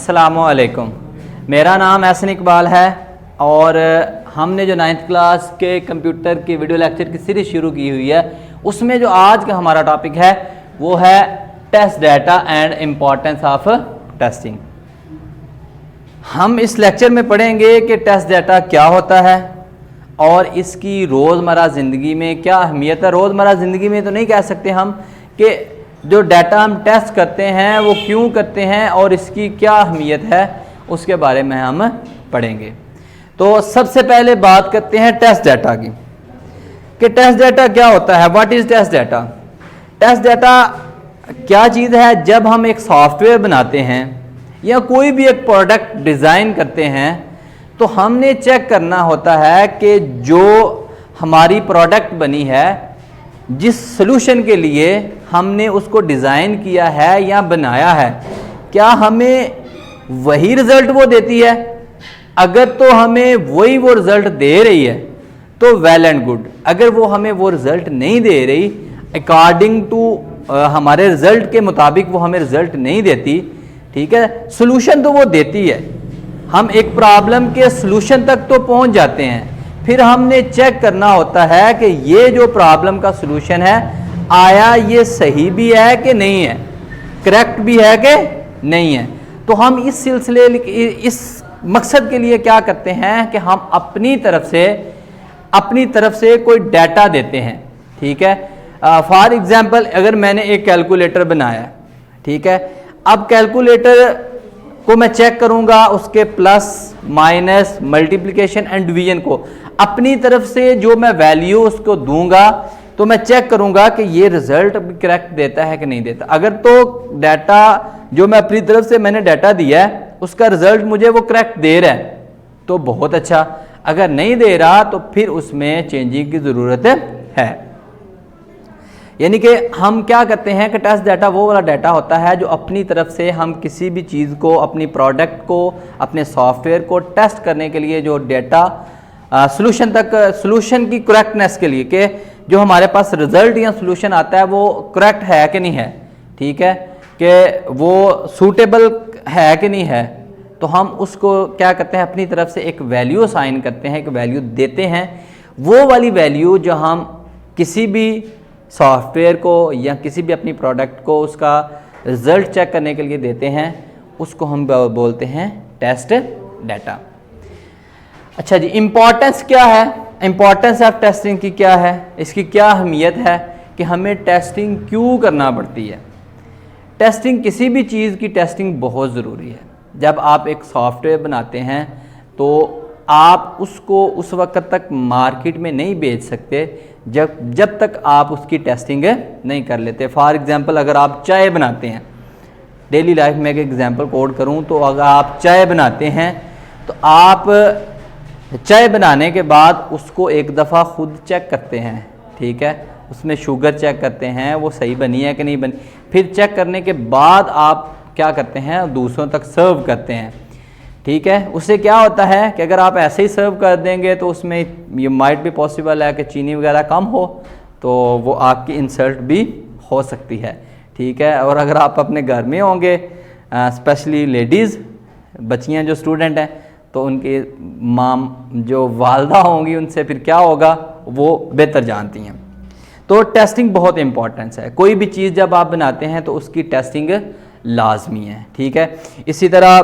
अस्सलामुअलैकुम। मेरा नाम एहसन इकबाल है और हमने जो 9th क्लास के कंप्यूटर की वीडियो लेक्चर की सीरीज़ शुरू की हुई है उसमें जो आज का हमारा टॉपिक है वो है test data and importance of testing. हम इस लेक्चर में पढ़ेंगे कि टेस्ट डाटा क्या होता है और इसकी रोज़मर्रा ज़िंदगी में क्या अहमियत है। रोज़मर्रा ज़िंदगी में तो नहीं कह सकते हम कि जो डाटा हम टेस्ट करते हैं वो क्यों करते हैं और इसकी क्या अहमियत है, उसके बारे में हम पढ़ेंगे। तो सबसे पहले बात करते हैं टेस्ट डाटा की कि टेस्ट डाटा क्या होता है। What is test data? Test data क्या चीज़ है? जब हम एक सॉफ्टवेयर बनाते हैं या कोई भी एक प्रोडक्ट डिज़ाइन करते हैं तो हमने चेक करना होता है कि जो हमारी प्रोडक्ट बनी है, जिस सॉल्यूशन के लिए हमने उसको डिज़ाइन किया है या बनाया है, क्या हमें वही रिज़ल्ट वो देती है? अगर तो हमें वही वो रिज़ल्ट दे रही है तो वेल एंड गुड। अगर वो हमें वो रिज़ल्ट नहीं दे रही, अकॉर्डिंग टू हमारे रिज़ल्ट के मुताबिक वो हमें रिज़ल्ट नहीं देती, ठीक है, सॉल्यूशन तो वो देती है, हम एक प्रॉब्लम के सॉल्यूशन तक तो पहुंच जाते हैं, फिर हमने चेक करना होता है कि ये जो प्रॉब्लम का सॉल्यूशन है आया ये सही भी है कि नहीं है, करेक्ट भी है कि नहीं है। तो हम इस सिलसिले इस मकसद के लिए क्या करते हैं कि हम अपनी तरफ से कोई डाटा देते हैं, ठीक है। फॉर एग्जांपल अगर मैंने एक कैलकुलेटर बनाया है, ठीक है, अब कैलकुलेटर को मैं चेक करूंगा उसके plus minus multiplication and division को अपनी तरफ से जो मैं वैल्यू उसको दूंगा तो मैं चेक करूंगा कि ये रिजल्ट करेक्ट देता है कि नहीं देता। अगर तो डाटा जो मैं अपनी तरफ से मैंने डाटा दिया है उसका रिजल्ट मुझे वो करेक्ट दे रहा है तो बहुत अच्छा, अगर नहीं दे रहा तो फिर उसमें चेंजिंग की ज़रूरत है। यानी कि हम क्या करते हैं कि टेस्ट डाटा वो वाला डाटा होता है जो अपनी तरफ से हम किसी भी चीज़ को, अपनी प्रोडक्ट को, अपने सॉफ्टवेयर को टेस्ट करने के लिए जो डाटा सॉल्यूशन की करेक्टनेस के लिए कि जो हमारे पास रिजल्ट या सॉल्यूशन आता है वो करेक्ट है कि नहीं है, ठीक है, कि वो सूटेबल है कि नहीं है, तो हम उसको क्या करते हैं अपनी तरफ से एक वैल्यू असाइन करते हैं, एक वैल्यू देते हैं। वो वाली वैल्यू जो हम किसी भी सॉफ्टवेयर को या किसी भी अपनी प्रोडक्ट को उसका रिज़ल्ट चेक करने के लिए देते हैं उसको हम बोलते हैं टेस्ट डाटा। अच्छा जी, इम्पॉर्टेंस क्या है? इम्पॉर्टेंस ऑफ टेस्टिंग की क्या है, इसकी क्या अहमियत है कि हमें टेस्टिंग क्यों करना पड़ती है? टेस्टिंग, किसी भी चीज़ की टेस्टिंग बहुत ज़रूरी है। जब आप एक सॉफ्टवेयर बनाते हैं तो आप उसको उस वक्त तक मार्केट में नहीं बेच सकते जब तक आप उसकी टेस्टिंग नहीं कर लेते। फॉर एग्जांपल अगर आप चाय बनाते हैं, डेली लाइफ में एक एग्जांपल कोड करूं तो अगर आप चाय बनाते हैं तो आप चाय बनाने के बाद उसको एक दफ़ा खुद चेक करते हैं, ठीक है, उसमें शुगर चेक करते हैं वो सही बनी है कि नहीं बनी, फिर चेक करने के बाद आप क्या करते हैं दूसरों तक सर्व करते हैं, ठीक है। उससे क्या होता है कि अगर आप ऐसे ही सर्व कर देंगे तो उसमें ये माइट भी पॉसिबल है कि चीनी वगैरह कम हो तो वो आपकी इंसल्ट भी हो सकती है, ठीक है। और अगर आप अपने घर में होंगे, स्पेशली लेडीज़ बच्चियां जो स्टूडेंट हैं, तो उनकी माम जो वालदा होंगी उनसे फिर क्या होगा वो बेहतर जानती हैं। तो टेस्टिंग बहुत इम्पॉर्टेंस है। कोई भी चीज़ जब आप बनाते हैं तो उसकी टेस्टिंग लाजमी है, ठीक है। इसी तरह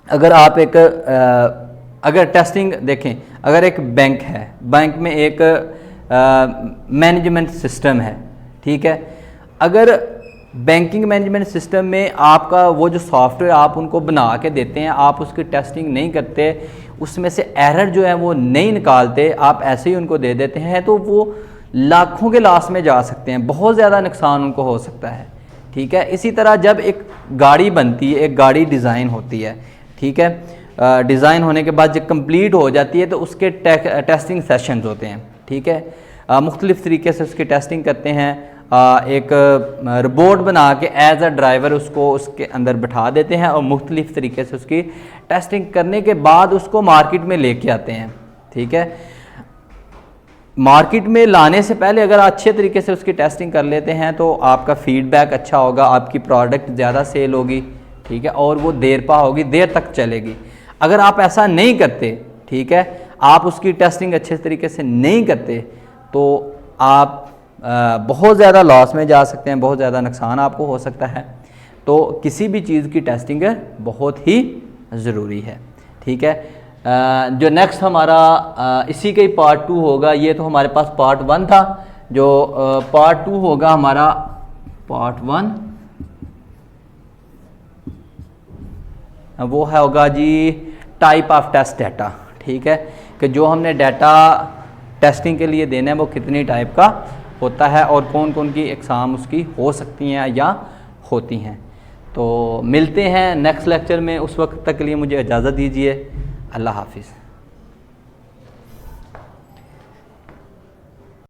अगर आप अगर टेस्टिंग देखें, अगर एक बैंक है, बैंक में एक मैनेजमेंट सिस्टम है, ठीक है, अगर बैंकिंग मैनेजमेंट सिस्टम में आपका वो जो सॉफ्टवेयर आप उनको बना के देते हैं, आप उसकी टेस्टिंग नहीं करते, उसमें से एरर जो है वो नहीं निकालते, आप ऐसे ही उनको दे देते हैं, तो वो लाखों के लॉस में जा सकते हैं, बहुत ज़्यादा नुकसान उनको हो सकता है, ठीक है। इसी तरह जब एक गाड़ी बनती है, एक गाड़ी डिज़ाइन होती है, ठीक है, डिज़ाइन होने के बाद जब कंप्लीट हो जाती है तो उसके टेस्टिंग सेशंस होते हैं, ठीक है, मुख्तलिफ़ तरीके से उसकी टेस्टिंग करते हैं। एक रोबोट बना के एज अ ड्राइवर उसको उसके अंदर बिठा देते हैं और मुख्तलिफ़ तरीके से उसकी टेस्टिंग करने के बाद उसको मार्केट में लेके आते हैं, ठीक है। मार्केट में लाने से पहले अगर अच्छे तरीके से उसकी टेस्टिंग कर लेते हैं तो आपका फीडबैक अच्छा होगा, आपकी प्रोडक्ट ज़्यादा सेल होगी, ठीक है, और वो देर पा होगी, देर तक चलेगी। अगर आप ऐसा नहीं करते, ठीक है, आप उसकी टेस्टिंग अच्छे तरीके से नहीं करते तो आप बहुत ज़्यादा लॉस में जा सकते हैं, बहुत ज़्यादा नुकसान आपको हो सकता है। तो किसी भी चीज़ की टेस्टिंग बहुत ही ज़रूरी है, ठीक है। जो नेक्स्ट हमारा इसी का ही पार्ट 2 होगा। ये तो हमारे पास पार्ट 1 था, जो पार्ट 2 होगा हमारा पार्ट 1, वो है होगा जी टाइप ऑफ टेस्ट डाटा, ठीक है, कि जो हमने डाटा टेस्टिंग के लिए देना है वो कितनी टाइप का होता है और कौन कौन की एग्ज़ाम उसकी हो सकती हैं या होती हैं। तो मिलते हैं नेक्स्ट लेक्चर में, उस वक्त तक के लिए मुझे इजाज़त दीजिए। अल्लाह हाफिज़।